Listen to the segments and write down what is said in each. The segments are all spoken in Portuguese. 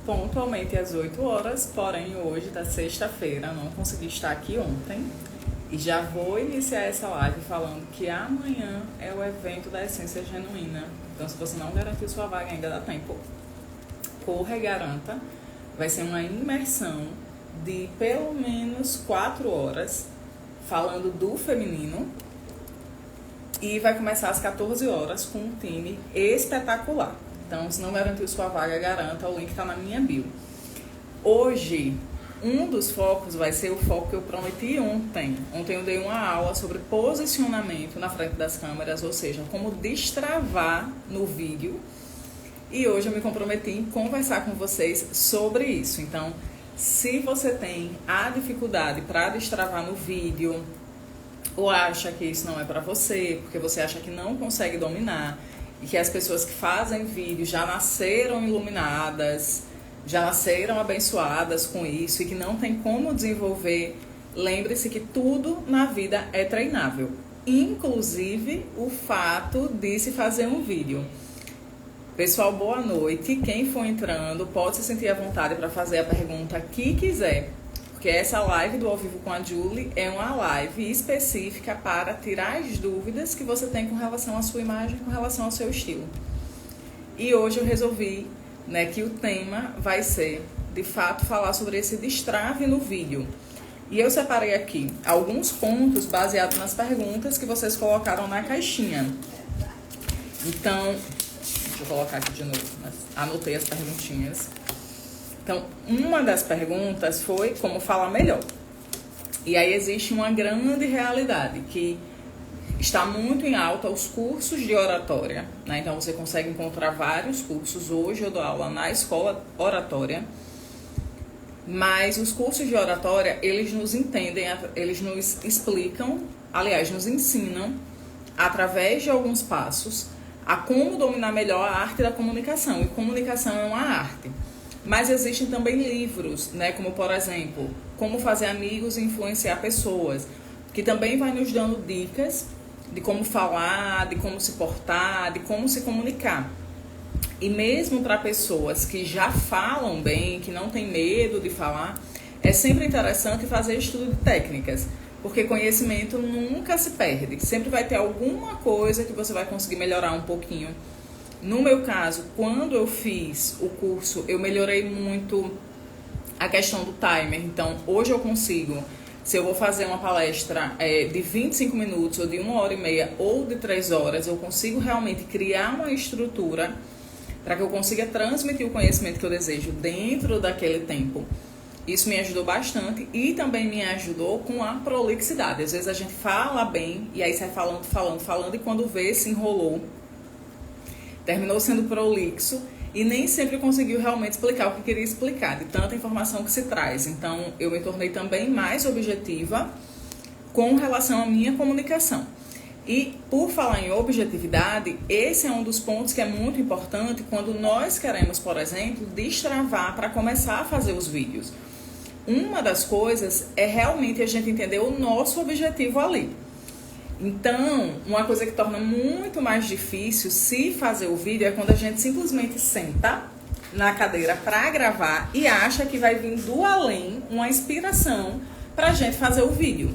pontualmente às 8 horas, porém hoje, da sexta-feira, não consegui estar aqui ontem. E já vou iniciar essa live falando que amanhã é o evento da Essência Genuína. Então, se você não garantiu sua vaga, ainda dá tempo. Corra e garanta. Vai ser uma imersão de pelo menos 4 horas falando do feminino. E vai começar às 14 horas com um time espetacular. Então, se não garantiu sua vaga, garanta. O link está na minha bio. Hoje, um dos focos vai ser o foco que eu prometi ontem. Ontem eu dei uma aula sobre posicionamento na frente das câmeras, ou seja, como destravar no vídeo. E hoje eu me comprometi em conversar com vocês sobre isso. Então, se você tem a dificuldade para destravar no vídeo, ou acha que isso não é para você, porque você acha que não consegue dominar, e que as pessoas que fazem vídeo já nasceram iluminadas, já nasceram abençoadas com isso e que não tem como desenvolver, lembre-se que tudo na vida é treinável, inclusive o fato de se fazer um vídeo. Pessoal, boa noite. Quem for entrando pode se sentir à vontade para fazer a pergunta que quiser, porque essa live do Ao Vivo com a Julie é uma live específica para tirar as dúvidas que você tem com relação à sua imagem, com relação ao seu estilo. E hoje eu resolvi que o tema vai ser, de fato, falar sobre esse destrave no vídeo. E eu separei aqui alguns pontos baseados nas perguntas que vocês colocaram na caixinha. Então, deixa eu colocar aqui de novo, mas anotei as perguntinhas. Então, uma das perguntas foi como falar melhor. E aí existe uma grande realidade que está muito em alta os cursos de oratória, né? Então você consegue encontrar vários cursos. Hoje eu dou aula na escola oratória, mas os cursos de oratória, eles nos entendem, eles nos explicam, aliás, nos ensinam, através de alguns passos, a como dominar melhor a arte da comunicação. E comunicação é uma arte. Mas existem também livros, né? Como, por exemplo, Como Fazer Amigos e Influenciar Pessoas, que também vai nos dando dicas de como falar, de como se portar, de como se comunicar. E mesmo para pessoas que já falam bem, que não têm medo de falar, é sempre interessante fazer estudo de técnicas, porque conhecimento nunca se perde. Sempre vai ter alguma coisa que você vai conseguir melhorar um pouquinho. No meu caso, quando eu fiz o curso, eu melhorei muito a questão do timer. Então, hoje eu consigo, se eu vou fazer uma palestra de 25 minutos, ou de 1h30, ou de 3 horas, eu consigo realmente criar uma estrutura para que eu consiga transmitir o conhecimento que eu desejo dentro daquele tempo. Isso me ajudou bastante e também me ajudou com a prolixidade. Às vezes a gente fala bem e aí sai falando e quando vê, se enrolou. Terminou sendo prolixo e nem sempre conseguiu realmente explicar o que queria explicar, de tanta informação que se traz. Então, eu me tornei também mais objetiva com relação à minha comunicação. E, por falar em objetividade, esse é um dos pontos que é muito importante quando nós queremos, por exemplo, destravar para começar a fazer os vídeos. Uma das coisas é realmente a gente entender o nosso objetivo ali. Então, uma coisa que torna muito mais difícil se fazer o vídeo é quando a gente simplesmente senta na cadeira para gravar e acha que vai vir do além uma inspiração para a gente fazer o vídeo.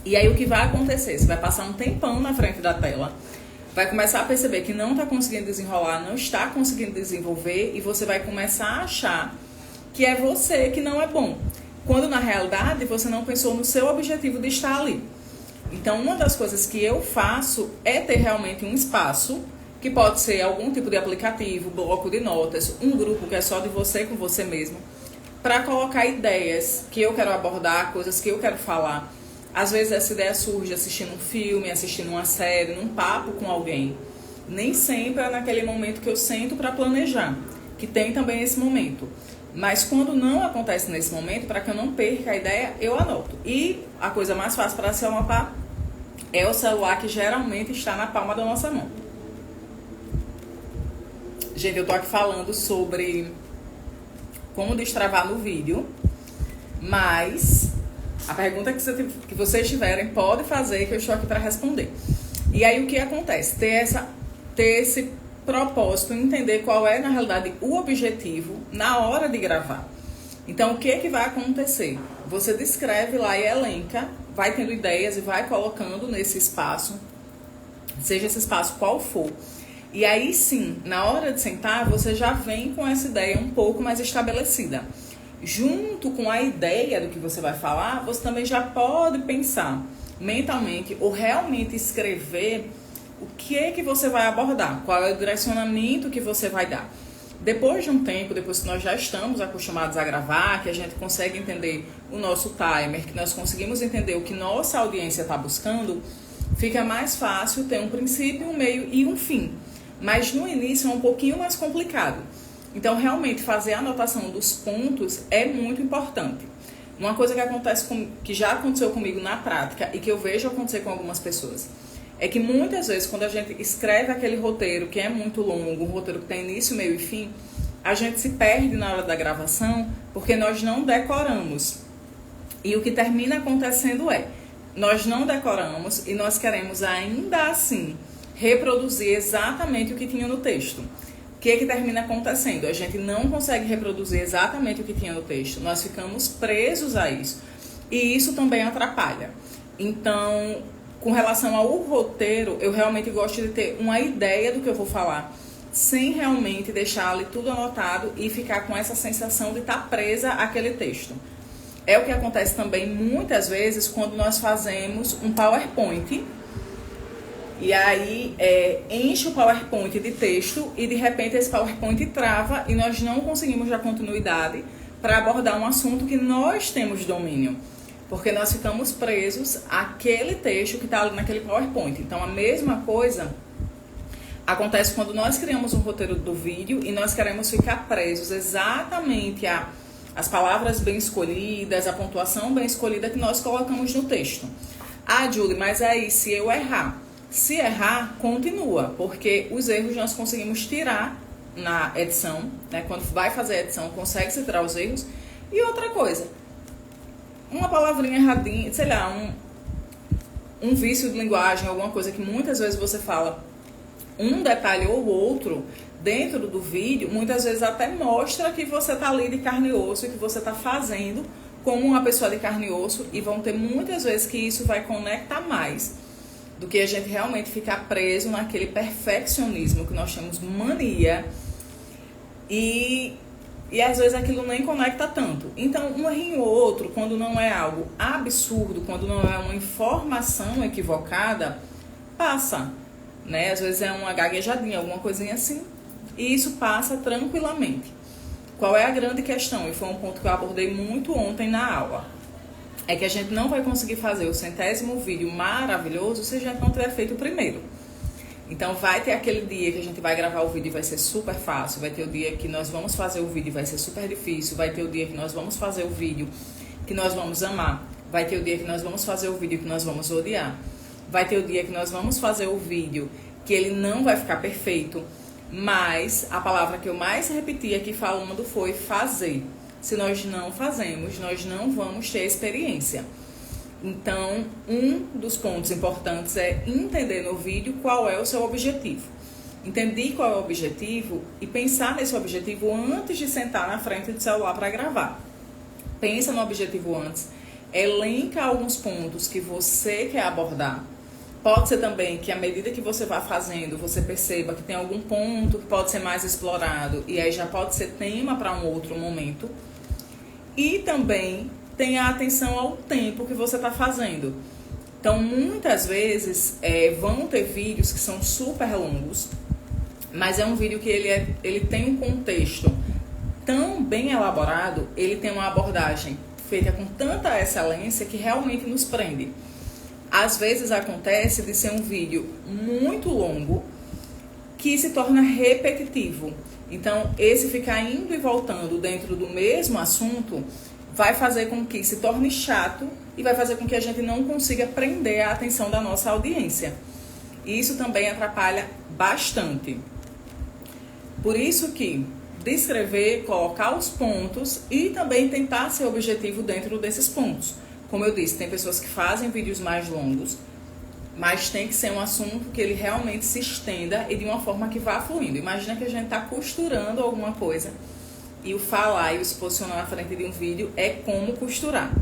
E aí o que vai acontecer? Você vai passar um tempão na frente da tela, vai começar a perceber que não está conseguindo desenrolar, não está conseguindo desenvolver e você vai começar a achar que é você que não é bom, quando na realidade você não pensou no seu objetivo de estar ali. Então, uma das coisas que eu faço é ter realmente um espaço, que pode ser algum tipo de aplicativo, bloco de notas, um grupo que é só de você com você mesmo, para colocar ideias que eu quero abordar, coisas que eu quero falar. Às vezes essa ideia surge assistindo um filme, assistindo uma série, num papo com alguém. Nem sempre é naquele momento que eu sento para planejar, que tem também esse momento. Mas quando não acontece nesse momento, para que eu não perca a ideia, eu anoto. E a coisa mais fácil para se anotar é o celular, que geralmente está na palma da nossa mão. Gente, eu tô aqui falando sobre como destravar no vídeo, mas a pergunta que vocês tiverem, pode fazer, que eu estou aqui para responder. E aí o que acontece? Ter esse propósito entender qual é, na realidade, o objetivo na hora de gravar. Então, o que vai acontecer? Você descreve lá e elenca, vai tendo ideias e vai colocando nesse espaço, seja esse espaço qual for. E aí sim, na hora de sentar, você já vem com essa ideia um pouco mais estabelecida. Junto com a ideia do que você vai falar, você também já pode pensar mentalmente ou realmente escrever o que você vai abordar, qual é o direcionamento que você vai dar. Depois de um tempo, depois que nós já estamos acostumados a gravar, que a gente consegue entender o nosso timer, que nós conseguimos entender o que nossa audiência está buscando, fica mais fácil ter um princípio, um meio e um fim. Mas no início é um pouquinho mais complicado. Então, realmente, fazer a anotação dos pontos é muito importante. Uma coisa que já aconteceu comigo na prática e que eu vejo acontecer com algumas pessoas é que muitas vezes, quando a gente escreve aquele roteiro que é muito longo, um roteiro que tem início, meio e fim, a gente se perde na hora da gravação porque nós não decoramos. E o que termina acontecendo nós não decoramos e nós queremos ainda assim reproduzir exatamente o que tinha no texto. O que termina acontecendo? A gente não consegue reproduzir exatamente o que tinha no texto. Nós ficamos presos a isso. E isso também atrapalha. Então, com relação ao roteiro, eu realmente gosto de ter uma ideia do que eu vou falar, sem realmente deixar ali tudo anotado e ficar com essa sensação de estar presa àquele texto. É o que acontece também muitas vezes quando nós fazemos um PowerPoint. E aí enche o PowerPoint de texto e de repente esse PowerPoint trava e nós não conseguimos dar continuidade para abordar um assunto que nós temos domínio. Porque nós ficamos presos àquele texto que está ali naquele PowerPoint. Então a mesma coisa acontece quando nós criamos um roteiro do vídeo e nós queremos ficar presos exatamente às palavras bem escolhidas, a pontuação bem escolhida que nós colocamos no texto. Ah, Julie, mas aí se eu errar? Se errar, continua, porque os erros nós conseguimos tirar na edição, né? Quando vai fazer a edição, consegue-se tirar os erros. E outra coisa, uma palavrinha erradinha, sei lá, um vício de linguagem, alguma coisa que muitas vezes você fala um detalhe ou outro dentro do vídeo, muitas vezes até mostra que você está ali de carne e osso e que você está fazendo como uma pessoa de carne e osso, e vão ter muitas vezes que isso vai conectar mais do que a gente realmente ficar preso naquele perfeccionismo que nós temos mania e às vezes aquilo nem conecta tanto. Então, um errinho ou outro, quando não é algo absurdo, quando não é uma informação equivocada, passa, né? Às vezes é uma gaguejadinha, alguma coisinha assim, e isso passa tranquilamente. Qual é a grande questão? E foi um ponto que eu abordei muito ontem na aula. É que a gente não vai conseguir fazer o 100º vídeo maravilhoso se a gente não tiver feito o primeiro. Então vai ter aquele dia que a gente vai gravar o vídeo e vai ser super fácil, vai ter o dia que nós vamos fazer o vídeo e vai ser super difícil, vai ter o dia que nós vamos fazer o vídeo que nós vamos amar, vai ter o dia que nós vamos fazer o vídeo que nós vamos odiar, vai ter o dia que nós vamos fazer o vídeo que ele não vai ficar perfeito, mas a palavra que eu mais repeti aqui falando foi fazer. Se nós não fazemos, nós não vamos ter experiência. Então, um dos pontos importantes é entender no vídeo qual é o seu objetivo. Entender qual é o objetivo e pensar nesse objetivo antes de sentar na frente do celular para gravar. Pensa no objetivo antes, elenca alguns pontos que você quer abordar. Pode ser também que à medida que você vá fazendo, você perceba que tem algum ponto que pode ser mais explorado e aí já pode ser tema para um outro momento. E também tenha atenção ao tempo que você está fazendo. Então, muitas vezes, vão ter vídeos que são super longos, mas é um vídeo que ele tem um contexto tão bem elaborado, ele tem uma abordagem feita com tanta excelência que realmente nos prende. Às vezes acontece de ser um vídeo muito longo que se torna repetitivo. Então, esse ficar indo e voltando dentro do mesmo assunto vai fazer com que se torne chato e vai fazer com que a gente não consiga prender a atenção da nossa audiência. E isso também atrapalha bastante. Por isso que descrever, colocar os pontos e também tentar ser objetivo dentro desses pontos. Como eu disse, tem pessoas que fazem vídeos mais longos mas tem que ser um assunto que ele realmente se estenda e de uma forma que vá fluindo. Imagina que a gente está costurando alguma coisa e o falar e o se posicionar na frente de um vídeo é como costurar.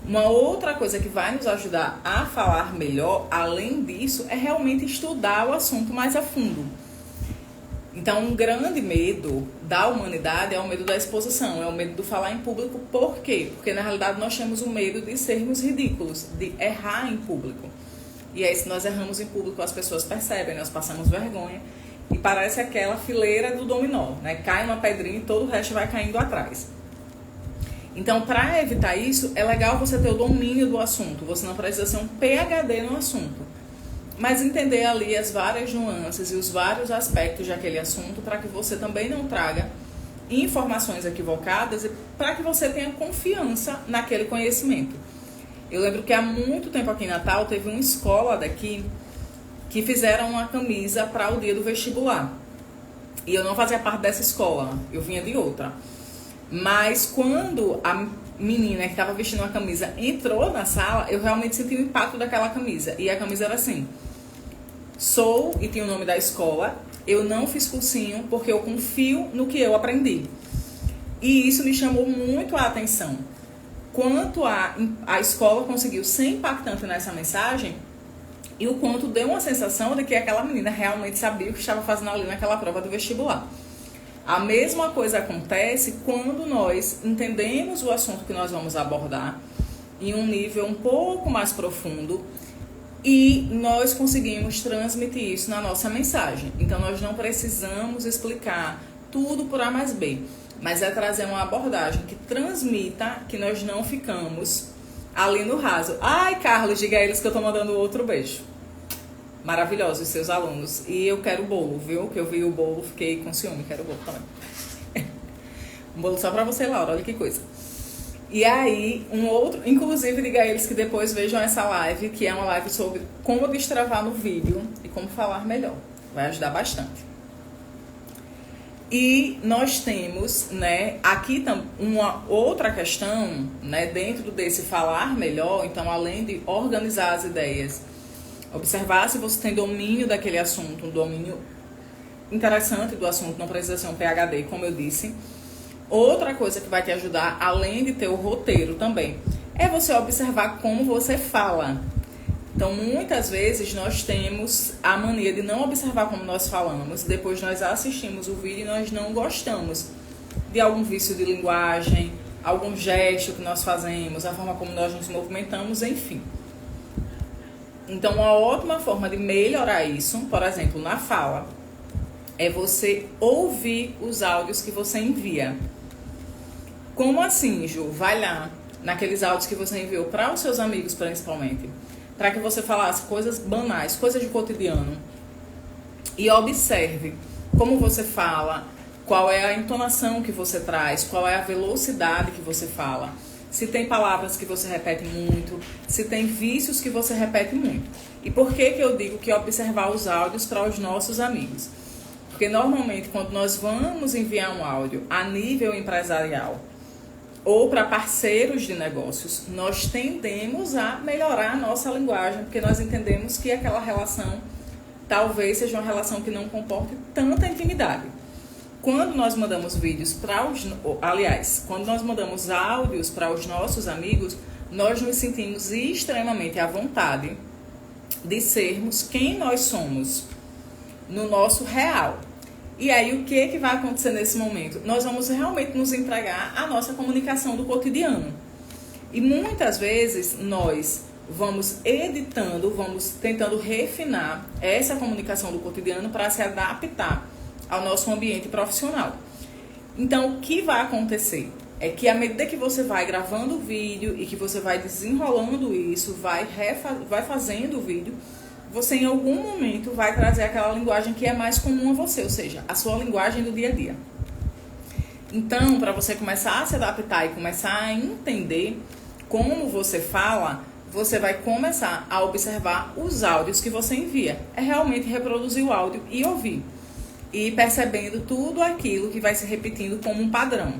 Uma outra coisa que vai nos ajudar a falar melhor, além disso, é realmente estudar o assunto mais a fundo. Então, um grande medo da humanidade é o medo da exposição, é o medo do falar em público. Por quê? Porque, na realidade, nós temos o medo de sermos ridículos, de errar em público. E aí, se nós erramos em público, as pessoas percebem, nós passamos vergonha. E parece aquela fileira do dominó, né? Cai uma pedrinha e todo o resto vai caindo atrás. Então, para evitar isso, é legal você ter o domínio do assunto. Você não precisa ser um PhD no assunto, mas entender ali as várias nuances e os vários aspectos daquele assunto para que você também não traga informações equivocadas e para que você tenha confiança naquele conhecimento. Eu lembro que há muito tempo aqui em Natal teve uma escola daqui que fizeram uma camisa para o dia do vestibular. E eu não fazia parte dessa escola, eu vinha de outra. Mas quando a menina que estava vestindo uma camisa entrou na sala, eu realmente senti o impacto daquela camisa. E a camisa era assim: sou, e tinha o nome da escola, eu não fiz cursinho porque eu confio no que eu aprendi. E isso me chamou muito a atenção. Quanto a escola conseguiu ser impactante nessa mensagem e o quanto deu uma sensação de que aquela menina realmente sabia o que estava fazendo ali naquela prova do vestibular. A mesma coisa acontece quando nós entendemos o assunto que nós vamos abordar em um nível um pouco mais profundo e nós conseguimos transmitir isso na nossa mensagem. Então, nós não precisamos explicar tudo por A mais B, mas é trazer uma abordagem que transmita que nós não ficamos ali no raso. Ai, Carlos, diga a eles que eu tô mandando outro beijo. Maravilhosos seus alunos. E eu quero bolo, viu? Que eu vi o bolo, fiquei com ciúme, quero bolo também. Um bolo só pra você, Laura, olha que coisa. E aí, um outro, inclusive, diga a eles que depois vejam essa live, que é uma live sobre como destravar no vídeo e como falar melhor. Vai ajudar bastante. E nós temos, né, aqui uma outra questão, né, dentro desse falar melhor. Então, além de organizar as ideias, observar se você tem domínio daquele assunto, um domínio interessante do assunto, não precisa ser um PhD, como eu disse. Outra coisa que vai te ajudar, além de ter o roteiro também, é você observar como você fala. Então, muitas vezes nós temos a mania de não observar como nós falamos, depois nós assistimos o vídeo e nós não gostamos de algum vício de linguagem, algum gesto que nós fazemos, a forma como nós nos movimentamos, enfim. Então, uma ótima forma de melhorar isso, por exemplo, na fala, é você ouvir os áudios que você envia. Como assim, Ju? Vai lá naqueles áudios que você enviou para os seus amigos, principalmente, para que você falasse coisas banais, coisas de cotidiano, e observe como você fala, qual é a entonação que você traz, qual é a velocidade que você fala, se tem palavras que você repete muito, se tem vícios que você repete muito. E por que eu digo que observar os áudios para os nossos amigos? Porque normalmente quando nós vamos enviar um áudio a nível empresarial ou para parceiros de negócios, nós tendemos a melhorar a nossa linguagem, porque nós entendemos que aquela relação talvez seja uma relação que não comporte tanta intimidade. Quando nós mandamos vídeos quando nós mandamos áudios para os nossos amigos, nós nos sentimos extremamente à vontade de sermos quem nós somos no nosso real. E aí, o que vai acontecer nesse momento? Nós vamos realmente nos entregar à nossa comunicação do cotidiano. E muitas vezes nós vamos editando, vamos tentando refinar essa comunicação do cotidiano para se adaptar ao nosso ambiente profissional. Então, o que vai acontecer é que à medida que você vai gravando o vídeo e que você vai desenrolando isso, vai fazendo o vídeo, você em algum momento vai trazer aquela linguagem que é mais comum a você, ou seja, a sua linguagem do dia a dia. Então, para você começar a se adaptar e começar a entender como você fala, você vai começar a observar os áudios que você envia. É realmente reproduzir o áudio e ouvir. E percebendo tudo aquilo que vai se repetindo como um padrão.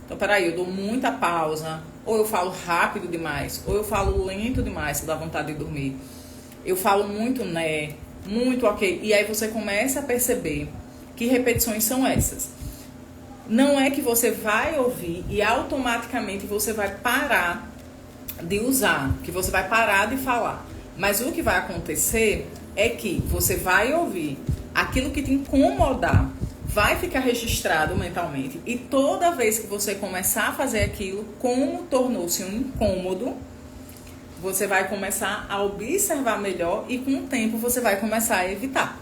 Então, peraí, eu dou muita pausa, ou eu falo rápido demais, ou eu falo lento demais, se dá vontade de dormir. eu falo muito né, muito ok. E aí você começa a perceber que repetições são essas. Não é que você vai ouvir e automaticamente você vai parar de usar, que você vai parar de falar. Mas o que vai acontecer é que você vai ouvir aquilo que te incomodar, vai ficar registrado mentalmente. E toda vez que você começar a fazer aquilo, como tornou-se um incômodo, você vai começar a observar melhor e com o tempo você vai começar a evitar.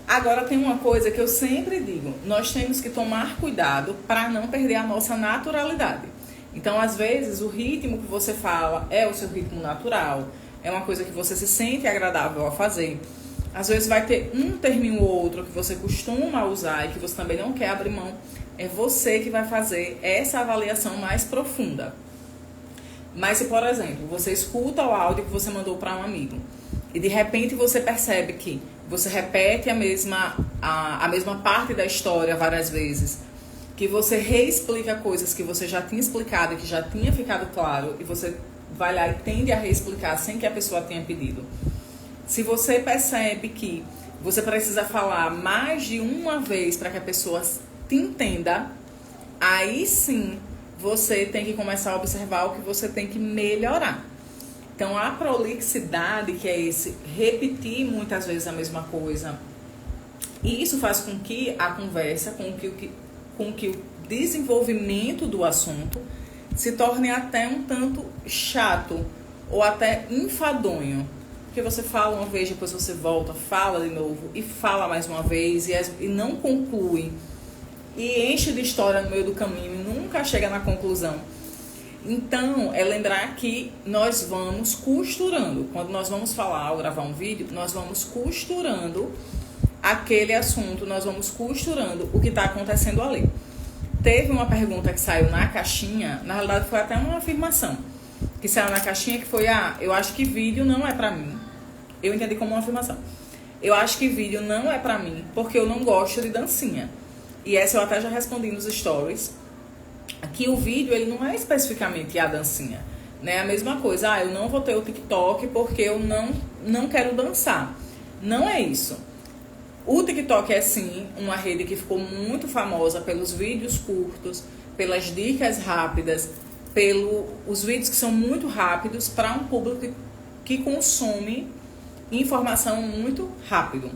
Agora tem uma coisa que eu sempre digo, nós temos que tomar cuidado para não perder a nossa naturalidade. Então, às vezes, o ritmo que você fala é o seu ritmo natural, é uma coisa que você se sente agradável a fazer. Às vezes vai ter um terminho ou outro que você costuma usar e que você também não quer abrir mão. É você que vai fazer essa avaliação mais profunda. Mas se, por exemplo, você escuta o áudio que você mandou para um amigo e de repente você percebe que você repete a mesma parte da história várias vezes, que você reexplica coisas que você já tinha explicado e que já tinha ficado claro e você vai lá e tende a reexplicar sem que a pessoa tenha pedido. Se você percebe que você precisa falar mais de uma vez para que a pessoa te entenda, aí sim você tem que começar a observar o que você tem que melhorar. Então, a prolixidade, que é esse repetir muitas vezes a mesma coisa, e isso faz com que a conversa, com que o desenvolvimento do assunto se torne até um tanto chato ou até enfadonho. Porque você fala uma vez, depois você volta, fala de novo e fala mais uma vez e não conclui. E enche de história no meio do caminho e nunca chega na conclusão. Então, é lembrar que nós vamos costurando. Quando nós vamos falar ou gravar um vídeo, nós vamos costurando aquele assunto, nós vamos costurando o que está acontecendo ali. Teve uma pergunta que saiu na caixinha, na realidade foi até uma afirmação, que saiu na caixinha que foi, eu acho que vídeo não é pra mim. Eu entendi como uma afirmação. Eu acho que vídeo não é pra mim, porque eu não gosto de dancinha. E essa eu até já respondi nos stories, que o vídeo ele não é especificamente a dancinha, né? A mesma coisa, eu não vou ter o TikTok porque eu não quero dançar. Não é isso. O TikTok é sim uma rede que ficou muito famosa pelos vídeos curtos, pelas dicas rápidas, pelos vídeos que são muito rápidos para um público que consome informação muito rápido.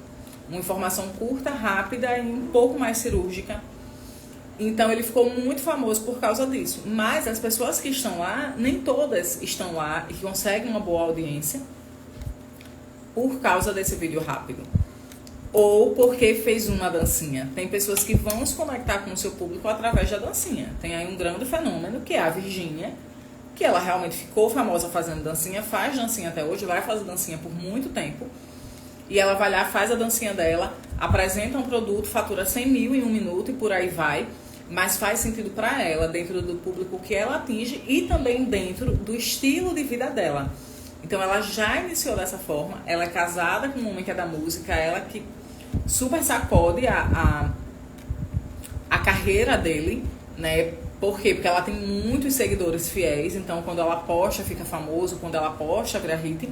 Uma informação curta, rápida e um pouco mais cirúrgica. Então ele ficou muito famoso por causa disso. Mas as pessoas que estão lá, nem todas estão lá e conseguem uma boa audiência por causa desse vídeo rápido. Ou porque fez uma dancinha. Tem pessoas que vão se conectar com o seu público através da dancinha. Tem aí um grande fenômeno, que é a Virgínia, que ela realmente ficou famosa fazendo dancinha, faz dancinha até hoje, vai fazer dancinha por muito tempo. E ela vai lá, faz a dancinha dela, apresenta um produto, fatura 100 mil em um minuto e por aí vai. Mas faz sentido para ela, dentro do público que ela atinge e também dentro do estilo de vida dela. Então ela já iniciou dessa forma, ela é casada com um homem que é da música, ela que super sacode a carreira dele, né? Por quê? Porque ela tem muitos seguidores fiéis, então quando ela posta fica famoso, quando ela posta vira hit.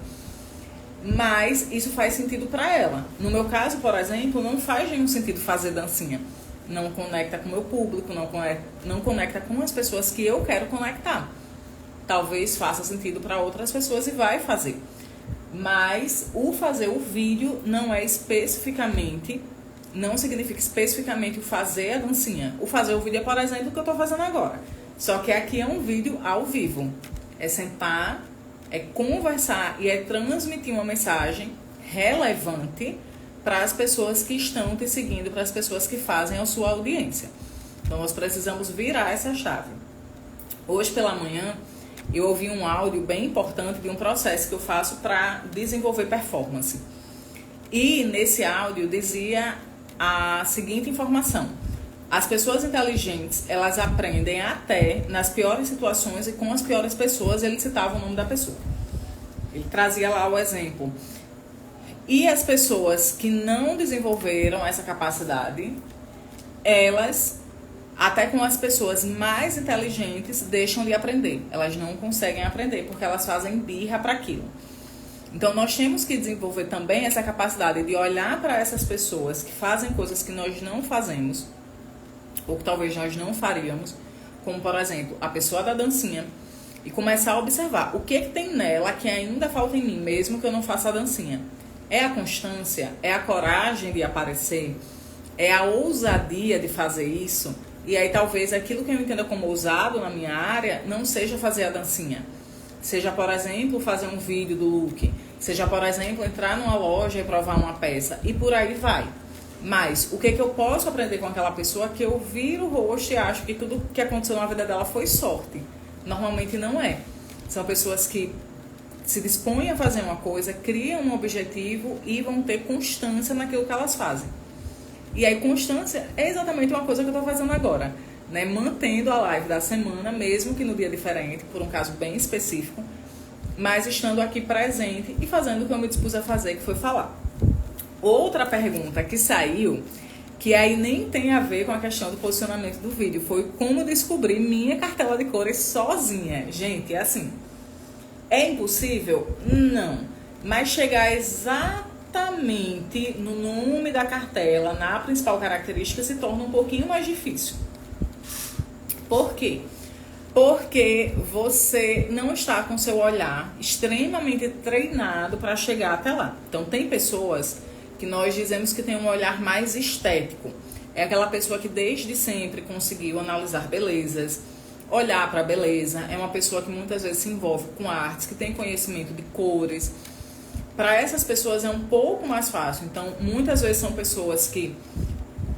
Mas isso faz sentido para ela. No meu caso, por exemplo, não faz nenhum sentido fazer dancinha. Não conecta com o meu público, não conecta com as pessoas que eu quero conectar. Talvez faça sentido para outras pessoas e vai fazer. Mas o fazer o vídeo não é especificamente, não significa especificamente o fazer a dancinha. O fazer o vídeo é, por exemplo, o que eu estou fazendo agora. Só que aqui é um vídeo ao vivo. É sentar, é conversar e é transmitir uma mensagem relevante para as pessoas que estão te seguindo, para as pessoas que fazem a sua audiência. Então, nós precisamos virar essa chave. Hoje pela manhã, eu ouvi um áudio bem importante de um processo que eu faço para desenvolver performance. E nesse áudio dizia a seguinte informação: as pessoas inteligentes, elas aprendem até nas piores situações e com as piores pessoas. Ele citava o nome da pessoa. Ele trazia lá o exemplo. E as pessoas que não desenvolveram essa capacidade, elas, até com as pessoas mais inteligentes, deixam de aprender. Elas não conseguem aprender porque elas fazem birra para aquilo. Então, nós temos que desenvolver também essa capacidade de olhar para essas pessoas que fazem coisas que nós não fazemos, ou que talvez nós não faríamos, como, por exemplo, a pessoa da dancinha, e começar a observar o que tem nela que ainda falta em mim, mesmo que eu não faça a dancinha. É a constância? É a coragem de aparecer? É a ousadia de fazer isso? E aí talvez aquilo que eu entenda como ousado na minha área não seja fazer a dancinha. Seja, por exemplo, fazer um vídeo do look. Seja, por exemplo, entrar numa loja e provar uma peça. E por aí vai. Mas o que eu posso aprender com aquela pessoa que eu viro o rosto e acho que tudo que aconteceu na vida dela foi sorte? Normalmente não é. São pessoas que se dispõem a fazer uma coisa, criam um objetivo e vão ter constância naquilo que elas fazem. E aí constância é exatamente uma coisa que eu estou fazendo agora, né? Mantendo a live da semana, mesmo que no dia diferente, por um caso bem específico, mas estando aqui presente e fazendo o que eu me dispus a fazer, que foi falar. Outra pergunta que saiu, que aí nem tem a ver com a questão do posicionamento do vídeo, foi como descobrir minha cartela de cores sozinha. Gente, é assim, é impossível? Não. Mas chegar exatamente no nome da cartela, na principal característica, se torna um pouquinho mais difícil. Por quê? Porque você não está com seu olhar extremamente treinado para chegar até lá. Então, tem pessoas que nós dizemos que tem um olhar mais estético. É aquela pessoa que desde sempre conseguiu analisar belezas, olhar para a beleza. É uma pessoa que muitas vezes se envolve com artes, que tem conhecimento de cores. Para essas pessoas é um pouco mais fácil. Então, muitas vezes são pessoas que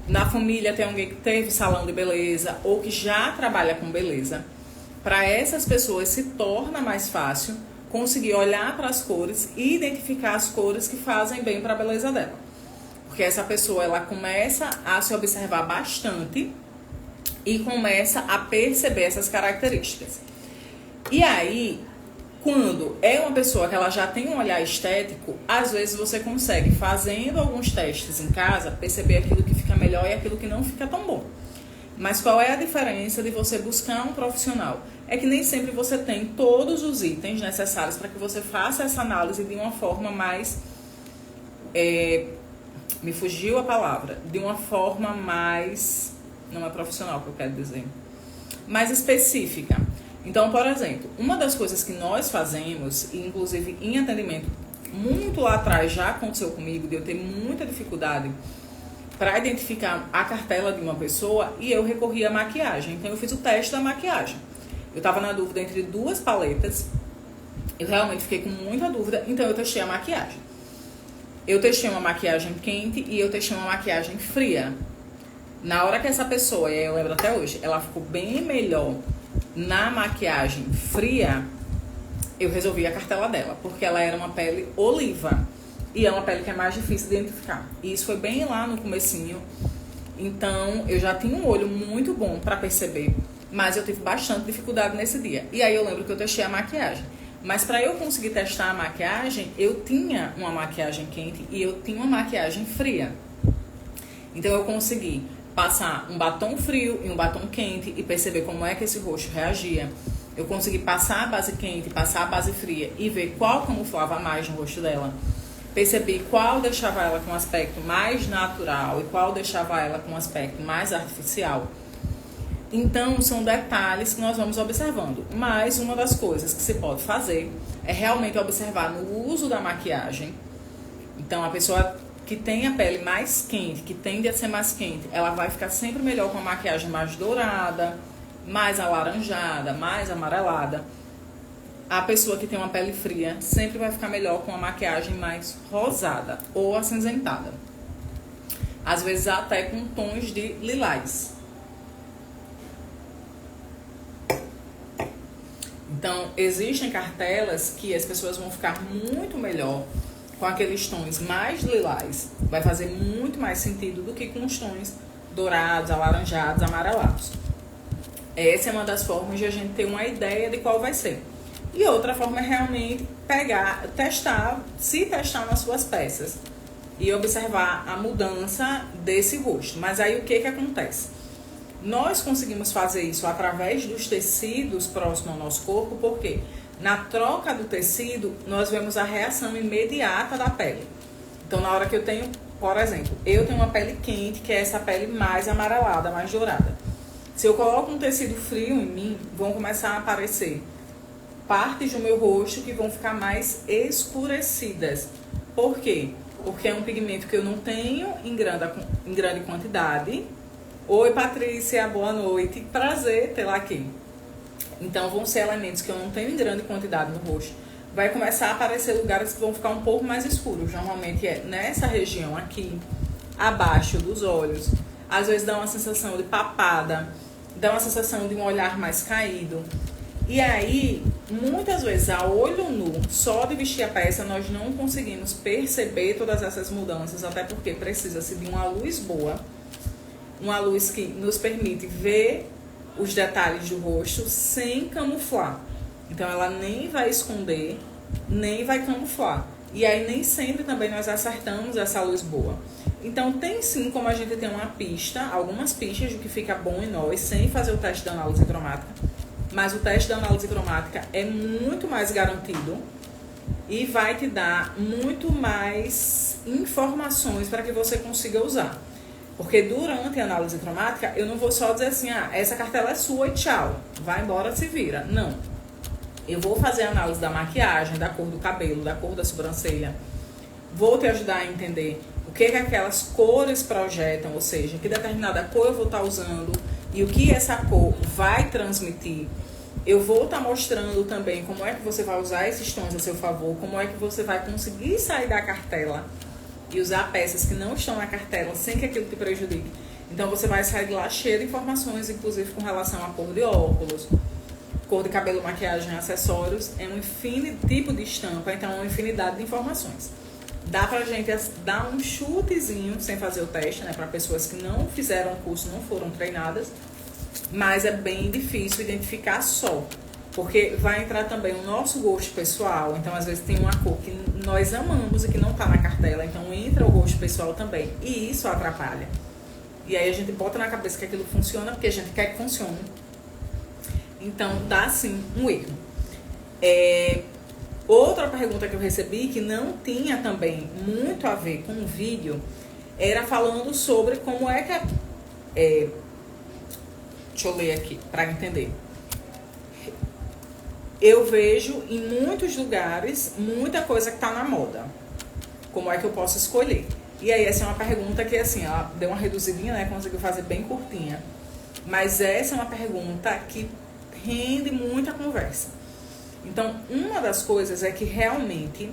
na família tem alguém que teve salão de beleza ou que já trabalha com beleza. Para essas pessoas se torna mais fácil conseguir olhar para as cores e identificar as cores que fazem bem para a beleza dela. Porque essa pessoa, ela começa a se observar bastante e começa a perceber essas características. E aí, quando é uma pessoa que ela já tem um olhar estético, às vezes você consegue, fazendo alguns testes em casa, perceber aquilo que fica melhor e aquilo que não fica tão bom. Mas qual é a diferença de você buscar um profissional? É que nem sempre você tem todos os itens necessários para que você faça essa análise de uma forma mais... me fugiu a palavra. De uma forma mais... Não é profissional que eu quero dizer. Mais específica. Então, por exemplo, uma das coisas que nós fazemos, e inclusive em atendimento, muito lá atrás já aconteceu comigo, de eu ter muita dificuldade para identificar a cartela de uma pessoa, e eu recorri à maquiagem. Então, eu fiz o teste da maquiagem. Eu estava na dúvida entre duas paletas, eu realmente fiquei com muita dúvida, então eu testei a maquiagem. Eu testei uma maquiagem quente e eu testei uma maquiagem fria. Na hora que essa pessoa, e eu lembro até hoje, ela ficou bem melhor na maquiagem fria, eu resolvi a cartela dela, porque ela era uma pele oliva. E é uma pele que é mais difícil de identificar. E isso foi bem lá no comecinho. Então, eu já tinha um olho muito bom para perceber. Mas eu tive bastante dificuldade nesse dia. E aí eu lembro que eu testei a maquiagem. Mas para eu conseguir testar a maquiagem, eu tinha uma maquiagem quente e eu tinha uma maquiagem fria. Então, eu consegui passar um batom frio e um batom quente e perceber como é que esse rosto reagia. Eu consegui passar a base quente, passar a base fria e ver qual camuflava mais no rosto dela. Percebi qual deixava ela com um aspecto mais natural e qual deixava ela com um aspecto mais artificial. Então, são detalhes que nós vamos observando. Mas uma das coisas que se pode fazer é realmente observar no uso da maquiagem. Então, a pessoa que tem a pele mais quente, que tende a ser mais quente, ela vai ficar sempre melhor com a maquiagem mais dourada, mais alaranjada, mais amarelada. A pessoa que tem uma pele fria sempre vai ficar melhor com a maquiagem mais rosada ou acinzentada. Às vezes até com tons de lilás. Então, existem cartelas que as pessoas vão ficar muito melhor com aqueles tons mais lilás. Vai fazer muito mais sentido do que com os tons dourados, alaranjados, amarelados. Essa é uma das formas de a gente ter uma ideia de qual vai ser. E outra forma é realmente pegar, testar, se testar nas suas peças e observar a mudança desse rosto. Mas aí o que acontece? Nós conseguimos fazer isso através dos tecidos próximos ao nosso corpo, porque Na troca do tecido, nós vemos a reação imediata da pele. Então, na hora que eu tenho, por exemplo, eu tenho uma pele quente, que é essa pele mais amarelada, mais dourada. Se eu coloco um tecido frio em mim, vão começar a aparecer partes do meu rosto que vão ficar mais escurecidas. Por quê? Porque é um pigmento que eu não tenho em grande quantidade. Oi, Patrícia, boa noite. Prazer tê-la aqui. Então, vão ser elementos que eu não tenho em grande quantidade no rosto. Vai começar a aparecer lugares que vão ficar um pouco mais escuros. Normalmente é nessa região aqui, abaixo dos olhos. Às vezes dá uma sensação de papada, dá uma sensação de um olhar mais caído. E aí, muitas vezes, a olho nu, só de vestir a peça, nós não conseguimos perceber todas essas mudanças, até porque precisa-se de uma luz boa, uma luz que nos permite ver os detalhes do rosto sem camuflar. Então, ela nem vai esconder, nem vai camuflar. E aí, nem sempre também nós acertamos essa luz boa. Então, tem sim como a gente ter uma pista, algumas pistas do que fica bom em nós, sem fazer o teste da análise cromática. Mas o teste da análise cromática é muito mais garantido e vai te dar muito mais informações para que você consiga usar. Porque durante a análise cromática, eu não vou só dizer assim, essa cartela é sua e tchau, vai embora, se vira. Não. Eu vou fazer a análise da maquiagem, da cor do cabelo, da cor da sobrancelha. Vou te ajudar a entender o que aquelas cores projetam, ou seja, que determinada cor eu vou estar usando e o que essa cor vai transmitir. Eu vou estar mostrando também como é que você vai usar esses tons a seu favor, como é que você vai conseguir sair da cartela e usar peças que não estão na cartela sem que aquilo te prejudique. Então você vai sair de lá cheio de informações, inclusive com relação à cor de óculos, cor de cabelo, maquiagem, acessórios. É um tipo de estampa, então é uma infinidade de informações. Dá pra gente dar um chutezinho sem fazer o teste, né? Para pessoas que não fizeram o curso, não foram treinadas. Mas é bem difícil identificar só. Porque vai entrar também o nosso gosto pessoal. Então, às vezes, tem uma cor que nós amamos e que não tá na cartela. Então, entra o gosto pessoal também. E isso atrapalha. E aí, a gente bota na cabeça que aquilo funciona porque a gente quer que funcione. Então, dá, sim, um erro. Outra pergunta que eu recebi, que não tinha também muito a ver com o vídeo, era falando sobre como é que deixa eu ler aqui, para entender. Eu vejo em muitos lugares muita coisa que está na moda. Como é que eu posso escolher? E aí, essa é uma pergunta que, assim, ela deu uma reduzidinha, né? Conseguiu fazer bem curtinha. Mas essa é uma pergunta que rende muita conversa. Então, uma das coisas é que realmente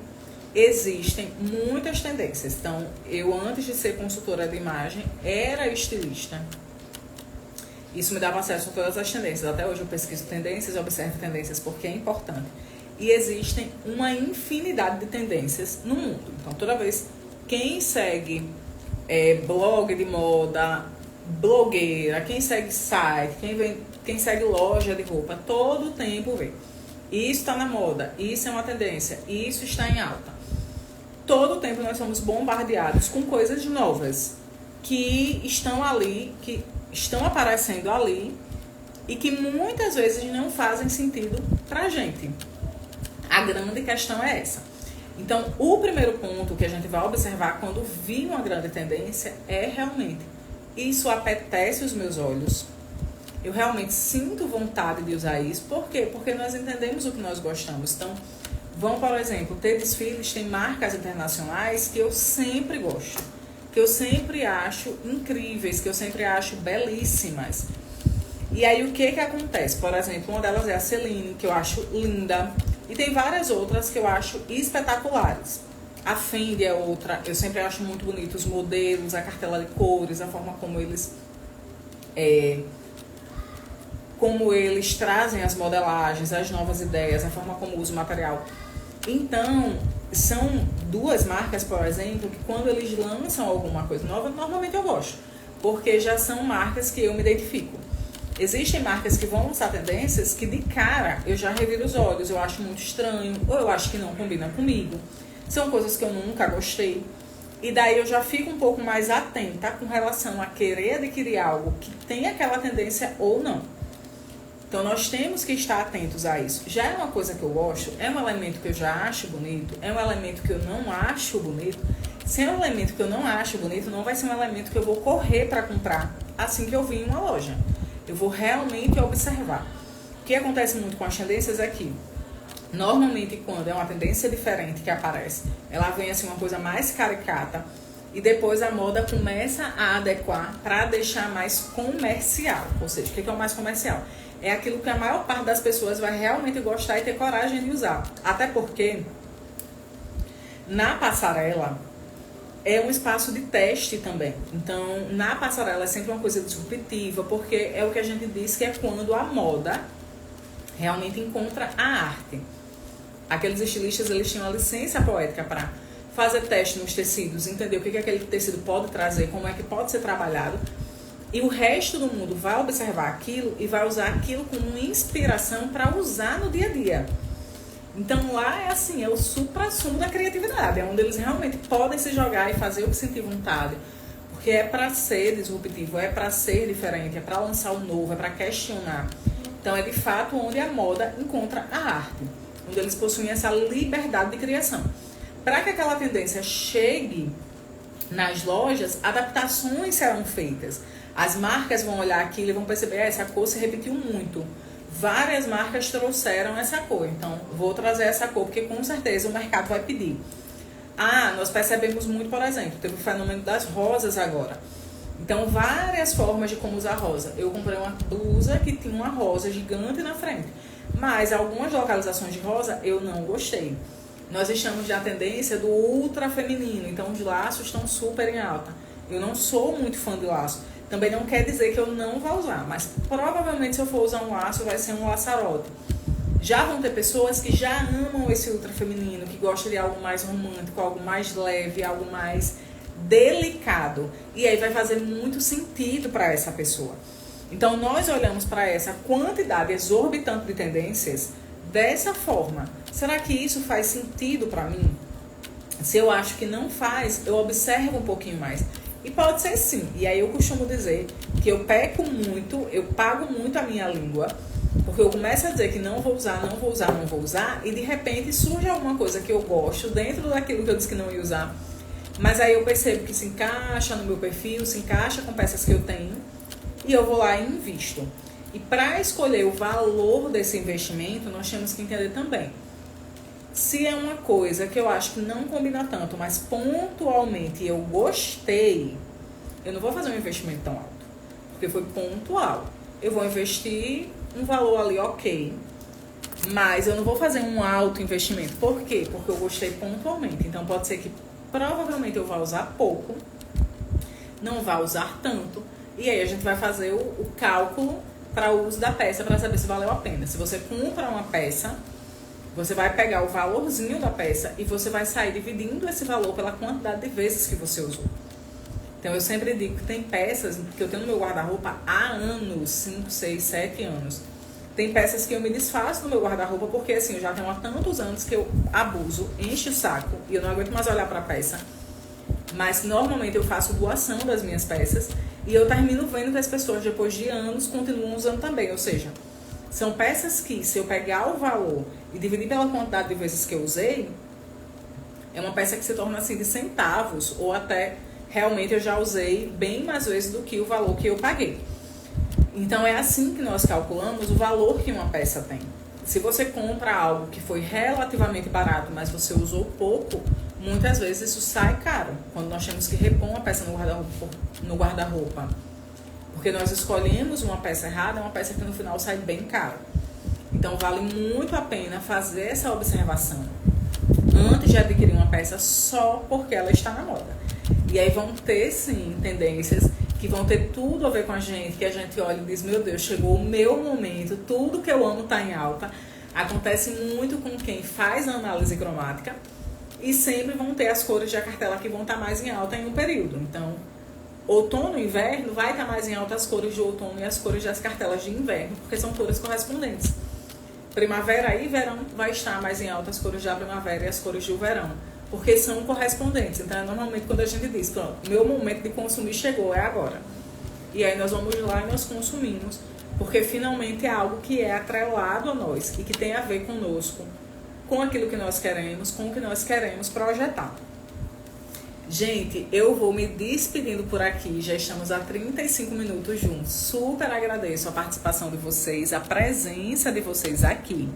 existem muitas tendências. Então, eu, antes de ser consultora de imagem, era estilista. Isso me dava acesso a todas as tendências. Até hoje eu pesquiso tendências, observo tendências porque é importante. E existem uma infinidade de tendências no mundo. Então, toda vez, quem segue blog de moda, blogueira, quem segue site, quem segue loja de roupa, todo o tempo vê. Isso está na moda, isso é uma tendência, isso está em alta. Todo o tempo nós somos bombardeados com coisas novas que estão ali, que estão aparecendo ali e que muitas vezes não fazem sentido pra gente. A grande questão é essa. Então, o primeiro ponto que a gente vai observar quando vir uma grande tendência é realmente, isso apetece os meus olhos? Eu realmente sinto vontade de usar isso. Por quê? Porque nós entendemos o que nós gostamos. Então, vão, por exemplo, ter desfiles, tem marcas internacionais que eu sempre gosto, que eu sempre acho incríveis, que eu sempre acho belíssimas. E aí, o que acontece? Por exemplo, uma delas é a Celine, que eu acho linda. E tem várias outras que eu acho espetaculares. A Fendi é outra. Eu sempre acho muito bonito os modelos, a cartela de cores, a forma como eles trazem as modelagens, as novas ideias, a forma como usa o material. Então, são duas marcas, por exemplo, que quando eles lançam alguma coisa nova, normalmente eu gosto, porque já são marcas que eu me identifico. Existem marcas que vão lançar tendências que de cara eu já reviro os olhos, eu acho muito estranho, ou eu acho que não combina comigo. São coisas que eu nunca gostei. E daí eu já fico um pouco mais atenta com relação a querer adquirir algo que tem aquela tendência ou não. Então nós temos que estar atentos a isso. Já é uma coisa que eu gosto, é um elemento que eu já acho bonito, é um elemento que eu não acho bonito. Se é um elemento que eu não acho bonito, não vai ser um elemento que eu vou correr para comprar assim que eu vir em uma loja. Eu vou realmente observar. O que acontece muito com as tendências é que, normalmente, quando é uma tendência diferente que aparece, ela vem assim uma coisa mais caricata e depois a moda começa a adequar para deixar mais comercial. Ou seja, o que é o mais comercial? É aquilo que a maior parte das pessoas vai realmente gostar e ter coragem de usar. Até porque, na passarela, é um espaço de teste também. Então, na passarela é sempre uma coisa disruptiva, porque é o que a gente diz que é quando a moda realmente encontra a arte. Aqueles estilistas, eles tinham a licença poética para fazer teste nos tecidos, entender o que aquele tecido pode trazer, como é que pode ser trabalhado. E o resto do mundo vai observar aquilo e vai usar aquilo como inspiração para usar no dia a dia. Então lá é assim, é o supra-sumo da criatividade, é onde eles realmente podem se jogar e fazer o que sentir vontade. Porque é para ser disruptivo, é para ser diferente, é para lançar o novo, é para questionar. Então é de fato onde a moda encontra a arte, onde eles possuem essa liberdade de criação. Para que aquela tendência chegue nas lojas, adaptações serão feitas. As marcas vão olhar aquilo e vão perceber, essa cor se repetiu muito. Várias marcas trouxeram essa cor, então vou trazer essa cor, porque com certeza o mercado vai pedir. Nós percebemos muito, por exemplo, teve o fenômeno das rosas agora. Então, várias formas de como usar rosa. Eu comprei uma blusa que tinha uma rosa gigante na frente, mas algumas localizações de rosa eu não gostei. Nós estamos na tendência do ultra feminino, então os laços estão super em alta. Eu não sou muito fã de laço. Também não quer dizer que eu não vou usar, mas provavelmente se eu for usar um laço, vai ser um laçarote. Já vão ter pessoas que já amam esse ultra feminino, que gostam de algo mais romântico, algo mais leve, algo mais delicado. E aí vai fazer muito sentido para essa pessoa. Então nós olhamos para essa quantidade exorbitante de tendências dessa forma. Será que isso faz sentido para mim? Se eu acho que não faz, eu observo um pouquinho mais. E pode ser sim. E aí eu costumo dizer que eu peco muito, eu pago muito a minha língua, porque eu começo a dizer que não vou usar, não vou usar, não vou usar, e de repente surge alguma coisa que eu gosto dentro daquilo que eu disse que não ia usar. Mas aí eu percebo que se encaixa no meu perfil, se encaixa com peças que eu tenho, e eu vou lá e invisto. E para escolher o valor desse investimento, nós temos que entender também. Se é uma coisa que eu acho que não combina tanto, mas pontualmente eu gostei, eu não vou fazer um investimento tão alto, porque foi pontual. Eu vou investir um valor ali ok, mas eu não vou fazer um alto investimento. Por quê? Porque eu gostei pontualmente. Então pode ser que provavelmente eu vá usar pouco, não vá usar tanto, e aí a gente vai fazer o cálculo para o uso da peça para saber se valeu a pena. Se você compra uma peça, você vai pegar o valorzinho da peça e você vai sair dividindo esse valor pela quantidade de vezes que você usou. Então eu sempre digo que tem peças que eu tenho no meu guarda-roupa há anos, 5, 6, 7 anos. Tem peças que eu me desfaço do meu guarda-roupa porque assim, eu já tenho há tantos anos que eu abuso, encho o saco e eu não aguento mais olhar para a peça. Mas normalmente eu faço doação das minhas peças e eu termino vendo que as pessoas depois de anos continuam usando também. Ou seja, são peças que, se eu pegar o valor e dividir pela quantidade de vezes que eu usei, é uma peça que se torna assim de centavos, ou até realmente eu já usei bem mais vezes do que o valor que eu paguei. Então é assim que nós calculamos o valor que uma peça tem. Se você compra algo que foi relativamente barato, mas você usou pouco, muitas vezes isso sai caro, quando nós temos que repor uma peça no guarda-roupa. Porque nós escolhemos uma peça errada, uma peça que no final sai bem cara. Então vale muito a pena fazer essa observação antes de adquirir uma peça só porque ela está na moda. E aí vão ter sim tendências que vão ter tudo a ver com a gente, que a gente olha e diz, meu Deus, chegou o meu momento, tudo que eu amo está em alta. Acontece muito com quem faz a análise cromática e sempre vão ter as cores da cartela que vão estar mais em alta em um período. Então, outono e inverno vai estar mais em alta as cores de outono e as cores das cartelas de inverno, porque são cores correspondentes. Primavera e verão vai estar mais em alta as cores da primavera e as cores do verão, porque são correspondentes. Então, é normalmente quando a gente diz, pronto, meu momento de consumir chegou, é agora. E aí nós vamos lá e nós consumimos, porque finalmente é algo que é atrelado a nós e que tem a ver conosco, com aquilo que nós queremos, com o que nós queremos projetar. Gente, eu vou me despedindo por aqui, já estamos há 35 minutos juntos. Super agradeço a participação de vocês, a presença de vocês aqui.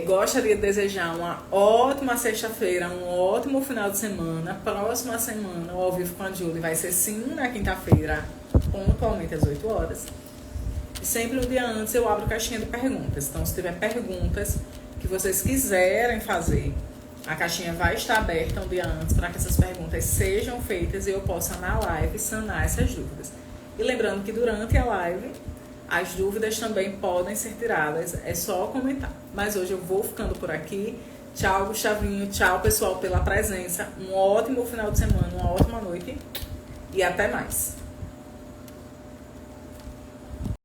Gostaria de desejar uma ótima sexta-feira, um ótimo final de semana. Próxima semana, o Ao Vivo com a Julie vai ser sim na quinta-feira, pontualmente às 8 horas. E sempre um dia antes eu abro caixinha de perguntas. Então, se tiver perguntas que vocês quiserem fazer, a caixinha vai estar aberta um dia antes para que essas perguntas sejam feitas e eu possa na live sanar essas dúvidas. E lembrando que durante a live as dúvidas também podem ser tiradas, é só comentar. Mas hoje eu vou ficando por aqui. Tchau, Gustavinho. Tchau, pessoal, pela presença. Um ótimo final de semana, uma ótima noite e até mais.